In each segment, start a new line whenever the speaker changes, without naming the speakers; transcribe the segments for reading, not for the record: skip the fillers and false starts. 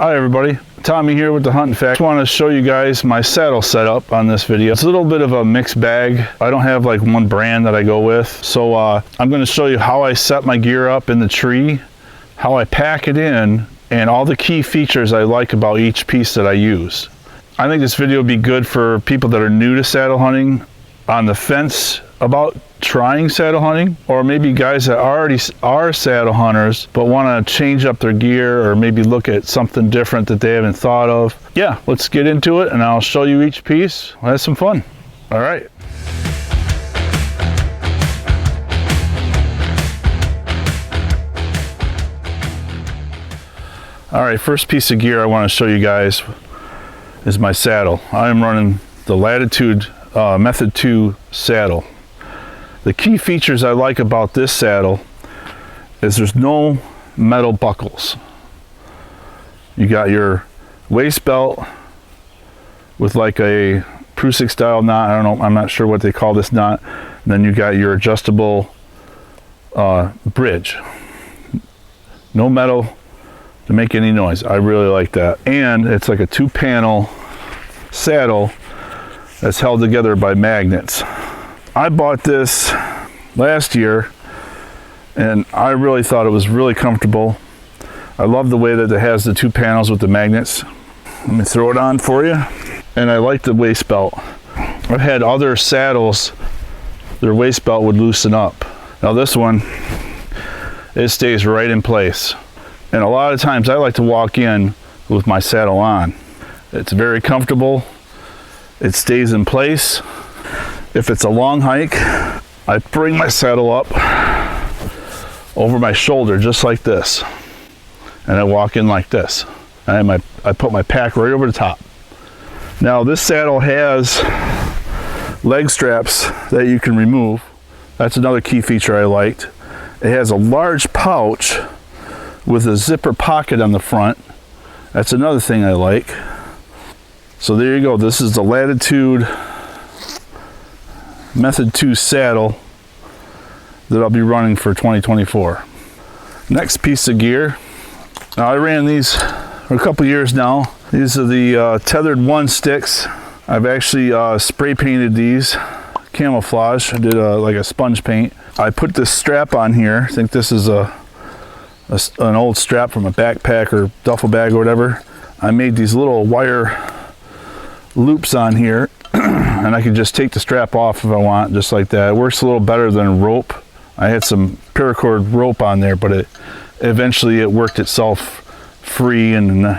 Hi everybody, Tommy here with the Hunting Fact. I just want to show you guys my saddle setup on this video. It's a little bit of a mixed bag. I don't have like one brand that I go with. So I'm going to show you how I set my gear up in the tree, how I pack it in, and all the key features I like about each piece that I use. I think this video would be good for people that are new to saddle hunting, on the fence about trying saddle hunting, or maybe guys that already are saddle hunters but want to change up their gear or maybe look at something different that they haven't thought of. Yeah, let's get into it and I'll show you each piece. We'll have some fun. All right. All right, first piece of gear I want to show you guys is my saddle. I am running the Latitude Method 2 saddle. The key features I like about this saddle is there's no metal buckles. You got your waist belt with like a Prusik style knot. I don't know, I'm not sure what they call this knot. And then you got your adjustable bridge. No metal to make any noise. I really like that. And it's like a 2-panel saddle that's held together by magnets. I bought this last year and I really thought it was really comfortable. I love the way that it has the 2 panels with the magnets. Let me throw it on for you. And I like the waist belt. I've had other saddles, their waist belt would loosen up. Now this one, it stays right in place. And a lot of times I like to walk in with my saddle on. It's very comfortable. It stays in place. If it's a long hike, I bring my saddle up over my shoulder just like this. And I walk in like this. And I put my pack right over the top. Now this saddle has leg straps that you can remove. That's another key feature I liked. It has a large pouch with a zipper pocket on the front. That's another thing I like. So there you go. This is the Latitude Method 2 saddle that I'll be running for 2024. Next piece of gear. Now I ran these for a couple years now. These are the Tethered 1 sticks. I've actually spray painted these camouflage. I did like a sponge paint. I put this strap on here. I think this is an old strap from a backpack or duffel bag or whatever. I made these little wire loops on here and I can just take the strap off if I want, just like that. It works a little better than rope. I had some paracord rope on there, but eventually it worked itself free and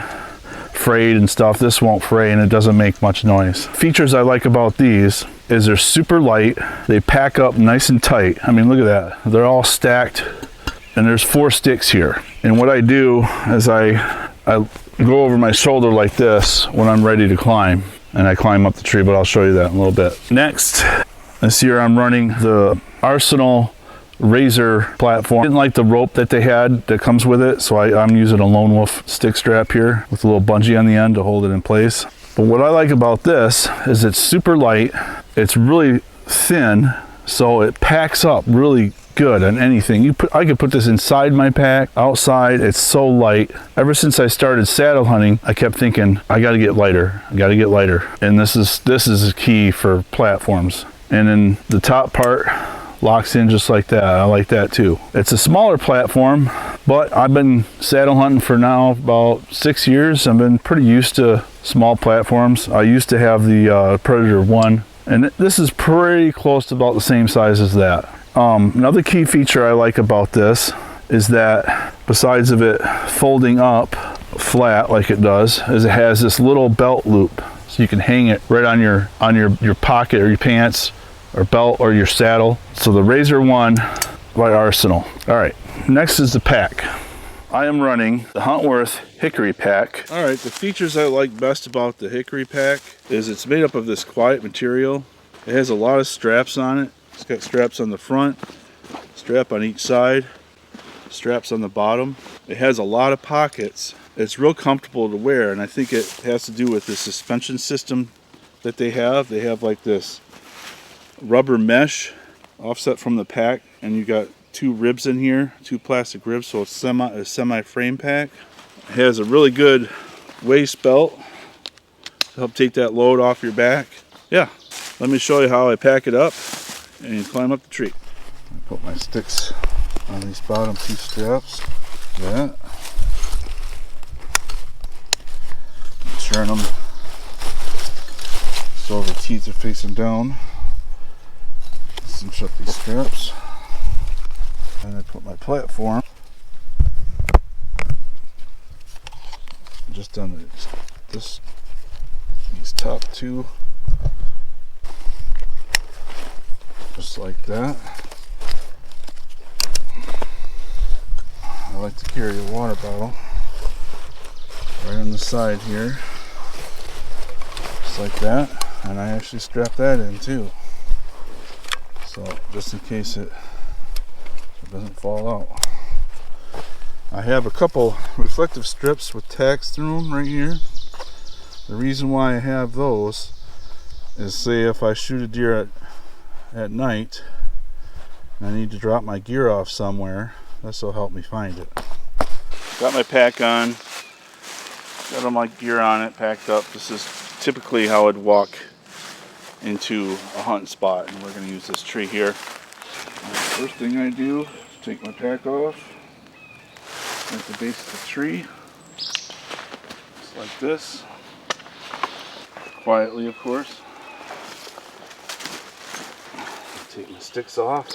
frayed and stuff. This won't fray and it doesn't make much noise. Features I like about these is they're super light. They pack up nice and tight. I mean, look at that. They're all stacked and there's 4 sticks here. And what I do is I go over my shoulder like this when I'm ready to climb. And I climb up the tree, but I'll show you that in a little bit. Next, this year I'm running the Arsenal Razor platform. I didn't like the rope that they had that comes with it, so I'm using a Lone Wolf stick strap here with a little bungee on the end to hold it in place. But what I like about this is it's super light. It's really thin, so it packs up really good on anything. I could put this inside my pack, outside. It's so light. Ever since I started saddle hunting, I kept thinking I got to get lighter. I got to get lighter. And this is a key for platforms. And then the top part locks in just like that. I like that too. It's a smaller platform, but I've been saddle hunting for now about 6 years. I've been pretty used to small platforms. I used to have the Predator 1, and this is pretty close to about the same size as that. Another key feature I like about this is that besides of it folding up flat like it does, is it has this little belt loop, so you can hang it right on your pocket or your pants or belt or your saddle. So the Razor 1 by Arsenal. All right, next is the pack. I am running the Huntworth Hickory Pack. All right, the features I like best about the Hickory Pack is it's made up of this quiet material. It has a lot of straps on it. It's got straps on the front, strap on each side, straps on the bottom. It has a lot of pockets. It's real comfortable to wear, and I think it has to do with the suspension system that they have. They have like this rubber mesh offset from the pack, and you got 2 ribs in here, 2 plastic ribs, so it's a semi frame pack. It has a really good waist belt to help take that load off your back. Yeah, let me show you how I pack it up and climb up the tree. I put my sticks on these bottom 2 straps. That. Turn them so the teeth are facing down. Cinch up these straps. And I put my platform just on these top 2, just like that. I like to carry a water bottle right on the side here, just like that, and I actually strap that in too, so just in case it doesn't fall out. I have a couple reflective strips with tacks through them right here. The reason why I have those is, say if I shoot a deer at night and I need to drop my gear off somewhere, this will help me find it. Got my pack on, got all my gear on it, packed up. This is typically how I'd walk into a hunting spot, and we're going to use this tree here. First thing I do is take my pack off at the base of the tree, just like this, quietly of course. Take my sticks off,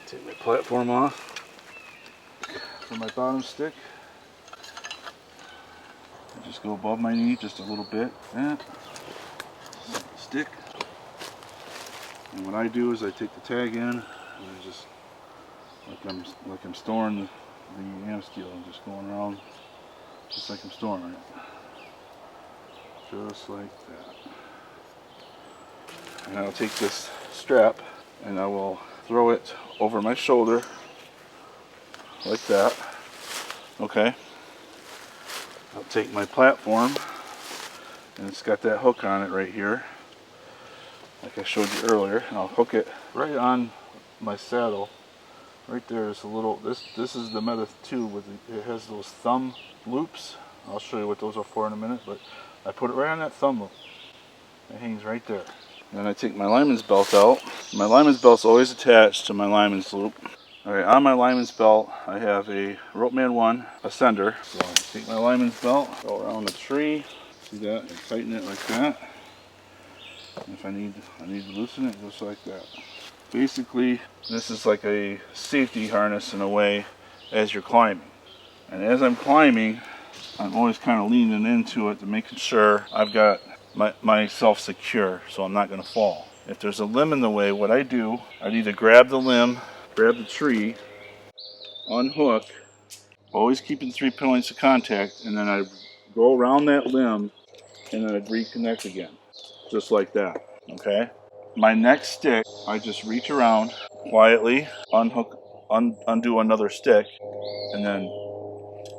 take my platform off for my bottom stick. I just go above my knee just a little bit, like that. Stick. And what I do is I take the tag in and I just, like I'm storing the am steel, I'm just going around just like I'm storing it. Just like that. And I'll take this strap and I will throw it over my shoulder like that. Okay. I'll take my platform, and it's got that hook on it right here, like I showed you earlier, and I'll hook it right on my saddle. Right there is a little, this is the Meta 2 with it has those thumb loops. I'll show you what those are for in a minute, but I put it right on that thumb loop. It hangs right there. And then I take my lineman's belt out. My lineman's belt's always attached to my lineman's loop. Alright, on my lineman's belt I have a Ropeman 1 Ascender. So I take my lineman's belt, go around the tree, see that, and tighten it like that. And if I need to loosen it, just like that. Basically, this is like a safety harness in a way as you're climbing. And as I'm climbing, I'm always kind of leaning into it to making sure I've got myself secure so I'm not going to fall. If there's a limb in the way, what I do, I'd either grab the limb, grab the tree, unhook, always keeping 3 points of contact, and then I go around that limb and then I'd reconnect again, just like that. Okay? My next stick, I just reach around quietly, unhook, undo another stick, and then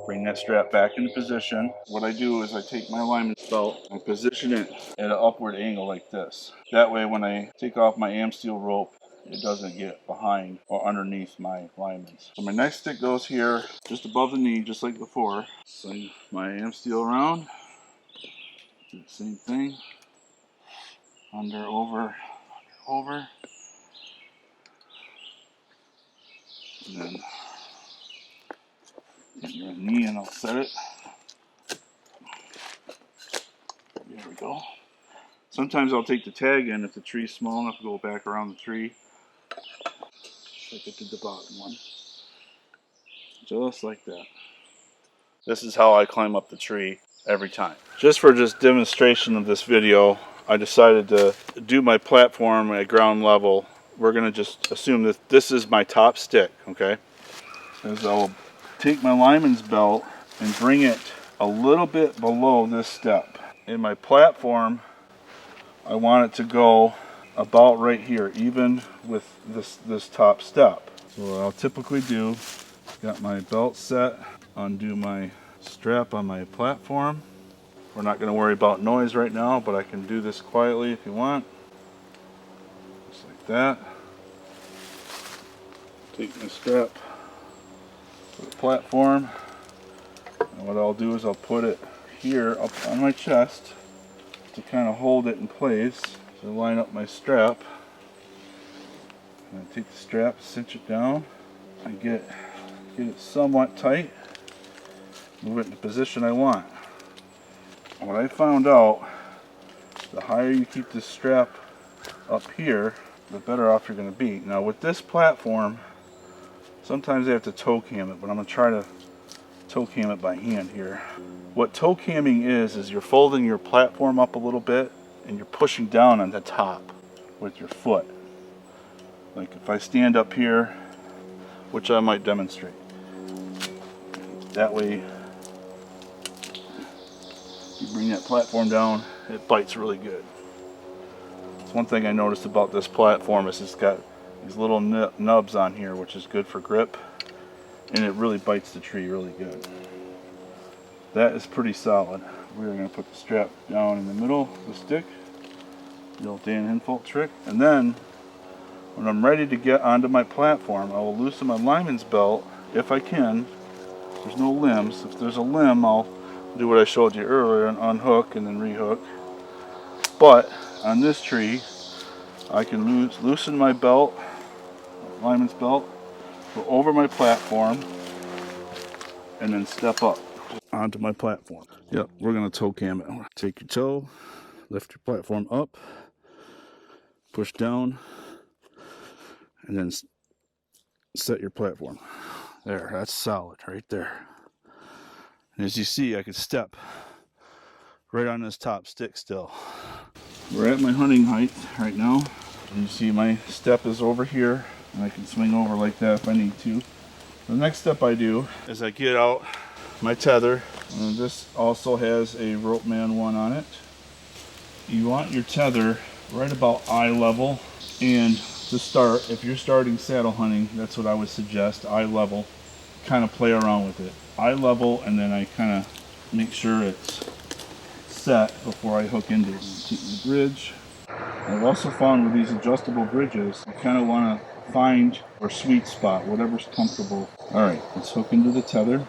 bring that strap back into position. What I do is I take my lineman's belt and position it at an upward angle like this. That way when I take off my am steel rope, it doesn't get behind or underneath my lineman's. So my next stick goes here, just above the knee, just like before. Swing my am steel around. Do the same thing. Under, over, over. And then get your knee and I'll set it. There we go. Sometimes I'll take the tag in if the tree's small enough to go back around the tree. Like I did the bottom one. Just like that. This is how I climb up the tree every time. Just for demonstration of this video, I decided to do my platform at ground level. We're going to just assume that this is my top stick, okay? As I'll take my lineman's belt and bring it a little bit below this step. In my platform, I want it to go about right here, even with this top step. So what I'll typically do, got my belt set, undo my strap on my platform. We're not going to worry about noise right now, but I can do this quietly if you want. Just like that. Take my strap to the platform, And what I'll do is I'll put it here up on my chest to kind of hold it in place. So line up my strap. And I take the strap, cinch it down, and get it somewhat tight. Move it in the position I want. What I found out, the higher you keep this strap up here, the better off you're going to be. Now with this platform, sometimes I have to toe cam it, but I'm going to try to toe cam it by hand here. What toe camming is you're folding your platform up a little bit and you're pushing down on the top with your foot. Like if I stand up here, which I might demonstrate. That way you bring that platform down, it bites really good. It's one thing I noticed about this platform is it's got these little nubs on here, which is good for grip, and it really bites the tree really good. That is pretty solid. We're going to put the strap down in the middle of the stick, the old Dan Hinfault trick, and then when I'm ready to get onto my platform, I will loosen my lineman's belt if I can. There's no limbs. If there's a limb, I'll do what I showed you earlier and unhook and then rehook. But on this tree, I can loosen my belt, lineman's belt, go over my platform, and then step up onto my platform. Yep, we're going to toe cam it. Take your toe, lift your platform up, push down, and then set your platform. There, that's solid right there. And as you see, I can step right on this top stick still. We're at my hunting height right now. And you see my step is over here, and I can swing over like that if I need to. The next step I do is I get out my tether, and this also has a Rope Man 1 on it. You want your tether right about eye level, and to start, if you're starting saddle hunting, that's what I would suggest, eye level. Kind of play around with it. Eye level, and then I kind of make sure it's set before I hook into it. Take the bridge. I've also found with these adjustable bridges, you kind of want to find your sweet spot, whatever's comfortable. Alright, let's hook into the tether.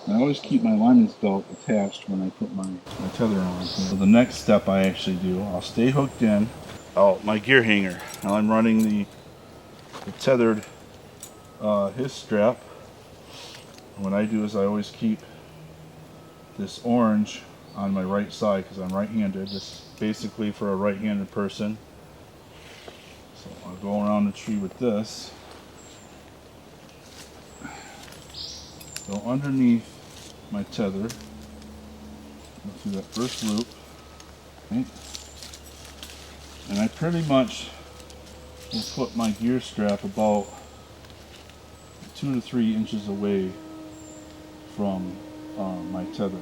I always keep my lineman's belt attached when I put my tether on. So the next step I actually do, I'll stay hooked in. Oh, my gear hanger. Now I'm running the tethered his strap. What I do is I always keep this orange on my right side because I'm right-handed. This is basically for a right-handed person. So I'll go around the tree with this. Go underneath my tether. Go through that first loop. Okay. And I pretty much will put my gear strap about 2 to 3 inches away from my tether.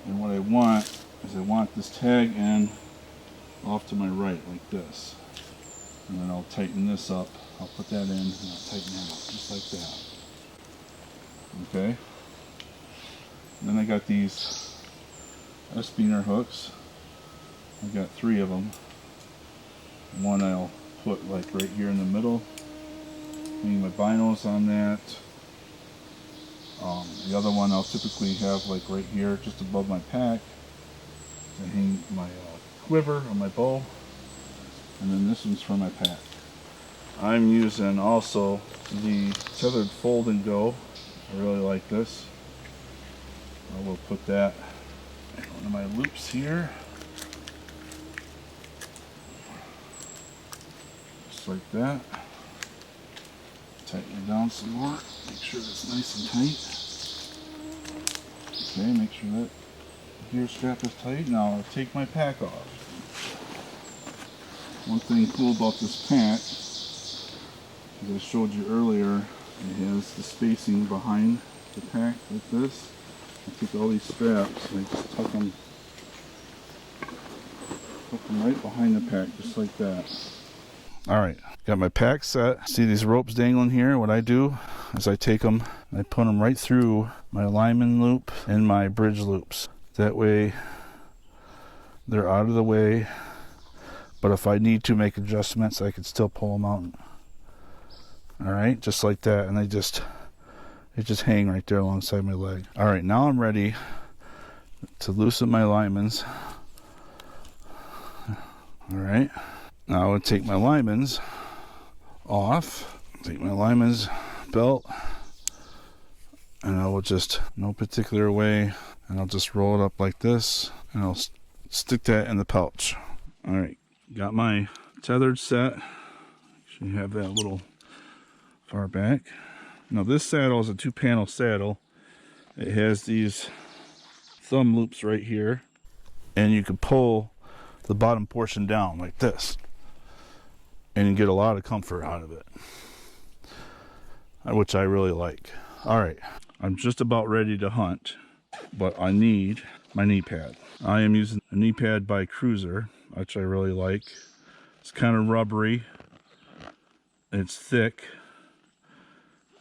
And what I want is I want this tag end off to my right like this. And then I'll tighten this up. I'll put that in and I'll tighten that up just like that. Okay. And then I got these S-spinner hooks. I've got 3 of them. One I'll put like right here in the middle. Hang my binos on that. The other one I'll typically have like right here just above my pack to hang my quiver on my bow, and then this one's for my pack. I'm using also the tethered fold and go. I really like this. I will put that in one of my loops here, just like that. Tighten it down some more, make sure it's nice and tight. Okay, make sure that gear strap is tight. Now I'll take my pack off. One thing cool about this pack, as I showed you earlier, it has the spacing behind the pack like this. I take all these straps and I just tuck them right behind the pack, just like that. Alright, got my pack set. See these ropes dangling here? What I do is I take them and I put them right through my lineman loop and my bridge loops. That way they're out of the way, but if I need to make adjustments, I can still pull them out. Alright, just like that, and they just They just hang right there alongside my leg. All right, now I'm ready to loosen my linements. All right, now I would take my linements off, take my linements belt, and I will just, no particular way, and I'll just roll it up like this, and I'll stick that in the pouch. All right, got my tethered set. Should have that little far back. Now this saddle is a 2-panel saddle. It has these thumb loops right here, and you can pull the bottom portion down like this, and you get a lot of comfort out of it, which I really like. All right, I'm just about ready to hunt, but I need my knee pad. I am using a knee pad by Cruiser, which I really like. It's kind of rubbery, it's thick,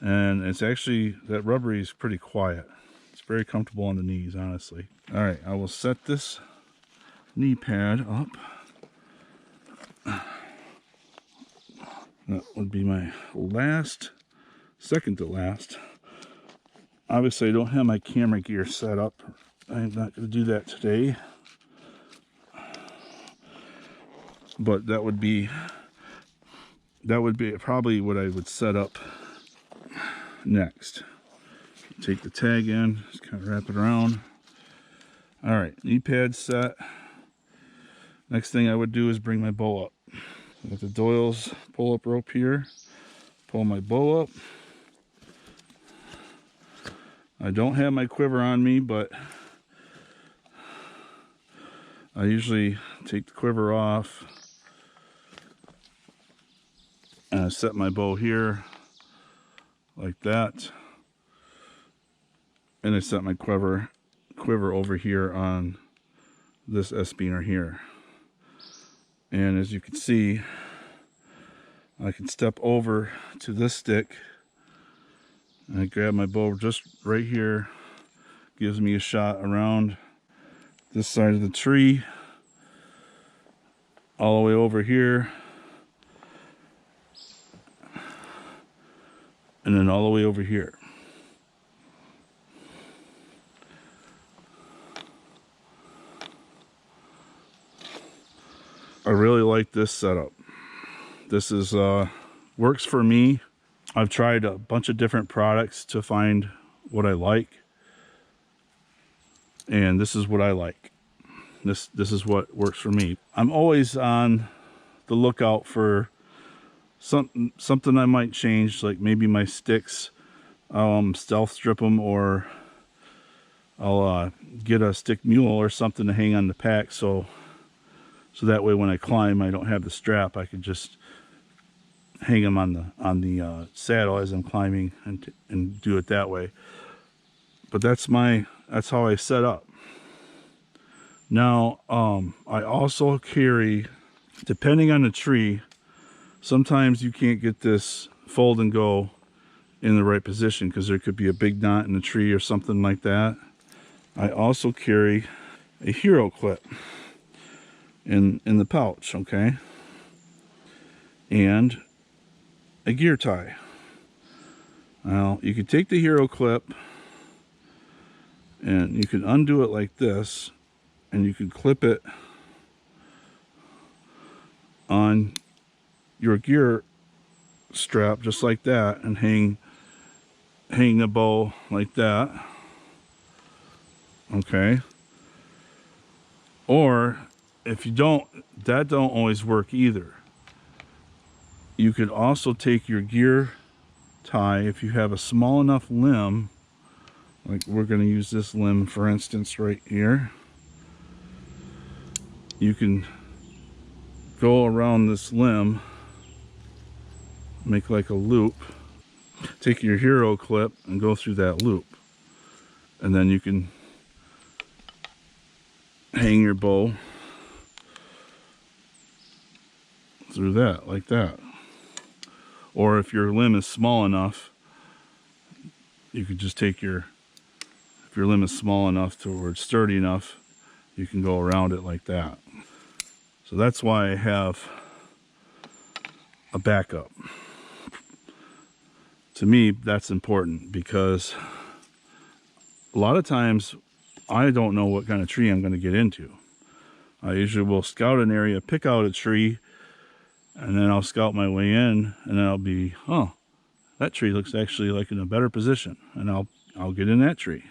and it's actually, that rubbery is pretty quiet. It's very comfortable on the knees, honestly. All right, I will set this knee pad up. That would be my second to last. Obviously, I don't have my camera gear set up. I'm not going to do that today. But that would be probably what I would set up next. Take the tag in, just kind of wrap it around. All right, knee pad set. Next thing I would do is bring my bow up. I got the Doyle's pull-up rope here. Pull my bow up. I don't have my quiver on me, but I usually take the quiver off and I set my bow here like that, and I set my quiver over here on this S-beaner here. And as you can see, I can step over to this stick and I grab my bow just right here. Gives me a shot around this side of the tree, all the way over here, and then all the way over here. I really like this setup. This is works for me. I've tried a bunch of different products to find what I like, and this is what I like. This is what works for me. I'm always on the lookout for something I might change, like maybe my sticks. Stealth strip them, or I'll get a stick mule or something to hang on the pack, so that way when I climb I don't have the strap. I can just hang them on the saddle as I'm climbing and do it that way. But that's how I set up. Now I also carry, depending on the tree, sometimes you can't get this fold and go in the right position because there could be a big knot in the tree or something like that. I also carry a hero clip in the pouch, okay, and a gear tie. Now you can take the hero clip and you can undo it like this, and you can clip it on your gear strap just like that, and hang the bow like that, okay. Or if you don't, that don't always work either. You could also take your gear tie, if you have a small enough limb, like we're going to use this limb for instance right here. You can go around this limb, make like a loop, take your hero clip and go through that loop, and then you can hang your bow through that like that. Or if your limb is small enough, you could just take if your limb is small enough to where it's sturdy enough, you can go around it like that. So that's why I have a backup. To me, that's important because a lot of times I don't know what kind of tree I'm going to get into. I usually will scout an area, pick out a tree, and then I'll scout my way in, and then I'll be, oh, that tree looks actually like in a better position, and I'll get in that tree.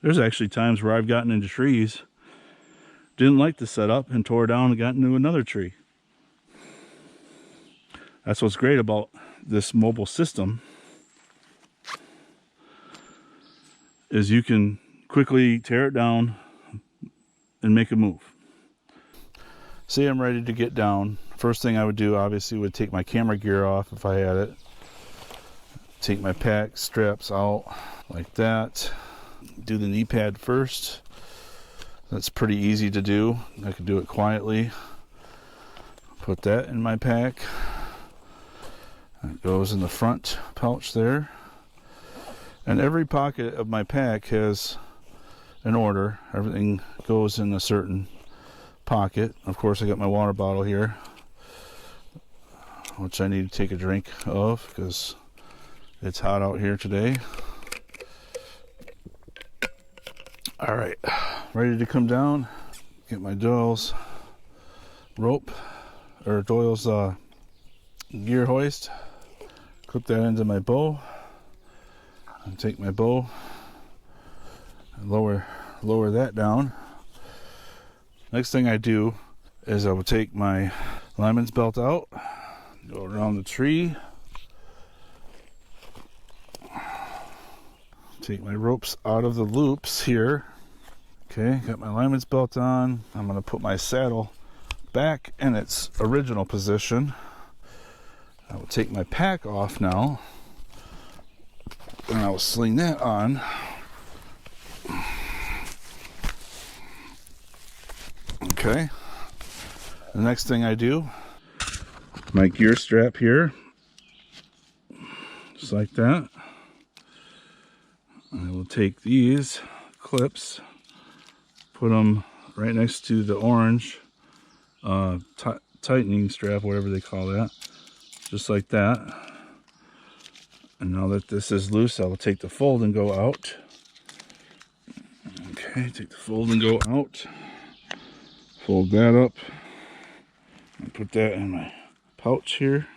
There's actually times where I've gotten into trees, didn't like the setup, and tore down and got into another tree. That's what's great about this mobile system, is you can quickly tear it down and make a move. Say I'm ready to get down. First thing I would do, obviously, would take my camera gear off if I had it. Take my pack straps out like that. Do the knee pad first. That's pretty easy to do. I can do it quietly. Put that in my pack. It goes in the front pouch there. And every pocket of my pack has an order. Everything goes in a certain pocket. Of course, I got my water bottle here, which I need to take a drink of because it's hot out here today. All right, ready to come down. Get my Doyle's rope, or Doyle's gear hoist. Clip that into my bow. And take my bow and lower that down. Next thing I do is I will take my lineman's belt out, go around the tree, take my ropes out of the loops here. Okay, got my lineman's belt on. I'm going to put my saddle back in its original position. I will take my pack off now, and I will sling that on. Okay, the next thing I do, my gear strap here, just like that. I will take these clips, put them right next to the orange tightening strap, whatever they call that, just like that. And now that this is loose, I will take the fold and go out. Okay, take the fold and go out. Fold that up and put that in my pouch here.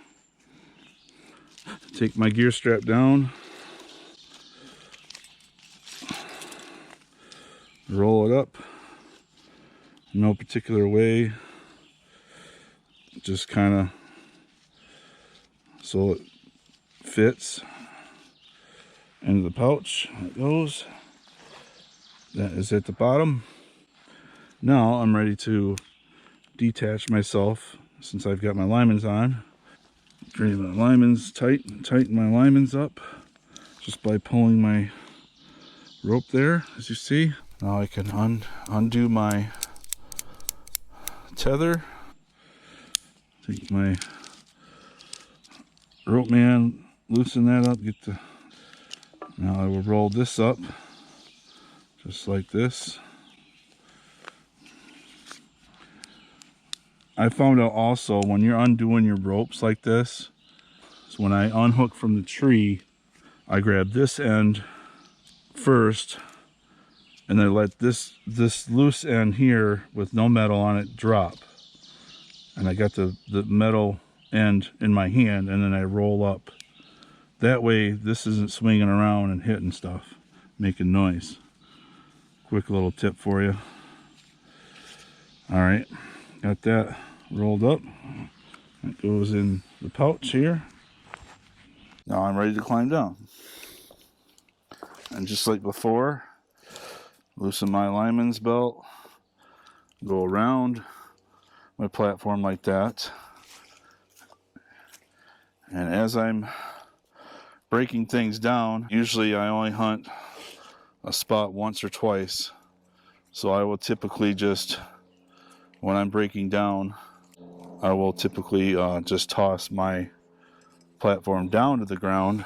Take my gear strap down, roll it up, no particular way, just kind of so it fits into the pouch. It goes. That is at the bottom. Now I'm ready to detach myself since I've got my lineman's on. Drain my lineman's tighten my lineman's up just by pulling my rope there, as you see. Now I can undo my tether. Take my rope man, loosen that up, now I will roll this up just like this. I found out also when you're undoing your ropes like this, so when I unhook from the tree, I grab this end first and then let this loose end here with no metal on it drop. And I got the metal end in my hand, and then I roll up. That way this isn't swinging around and hitting stuff, making noise. Quick little tip for you. All right, got that rolled up. That goes in the pouch here. Now I'm ready to climb down. And just like before, loosen my lineman's belt, go around my platform like that. And as I'm breaking things down, usually I only hunt a spot once or twice. So I will typically just, when I'm breaking down, I will typically just toss my platform down to the ground.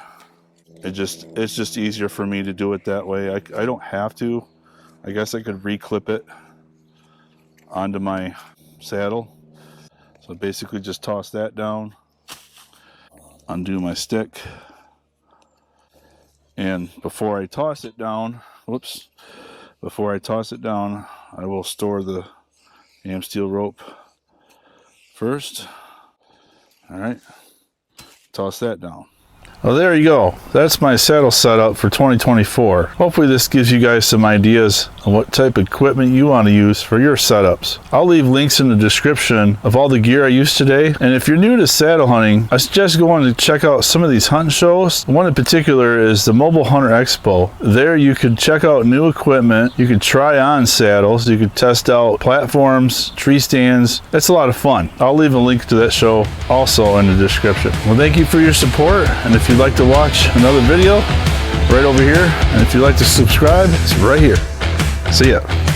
It's just easier for me to do it that way. I don't have to. I guess I could re-clip it onto my saddle. So basically just toss that down, undo my stick, And before I toss it down, whoops, before I toss it down, I will store the ham steel rope first. All right, toss that down. Well, there you go. That's my saddle setup for 2024. Hopefully this gives you guys some ideas on what type of equipment you want to use for your setups. I'll leave links in the description of all the gear I used today. And if you're new to saddle hunting, I suggest going to check out some of these hunt shows. One in particular is the Mobile Hunter Expo. There you could check out new equipment. You could try on saddles. You could test out platforms, tree stands. It's a lot of fun. I'll leave a link to that show also in the description. Well, thank you for your support. And if you'd like to watch another video, right over here. And if you'd like to subscribe, it's right here. See ya.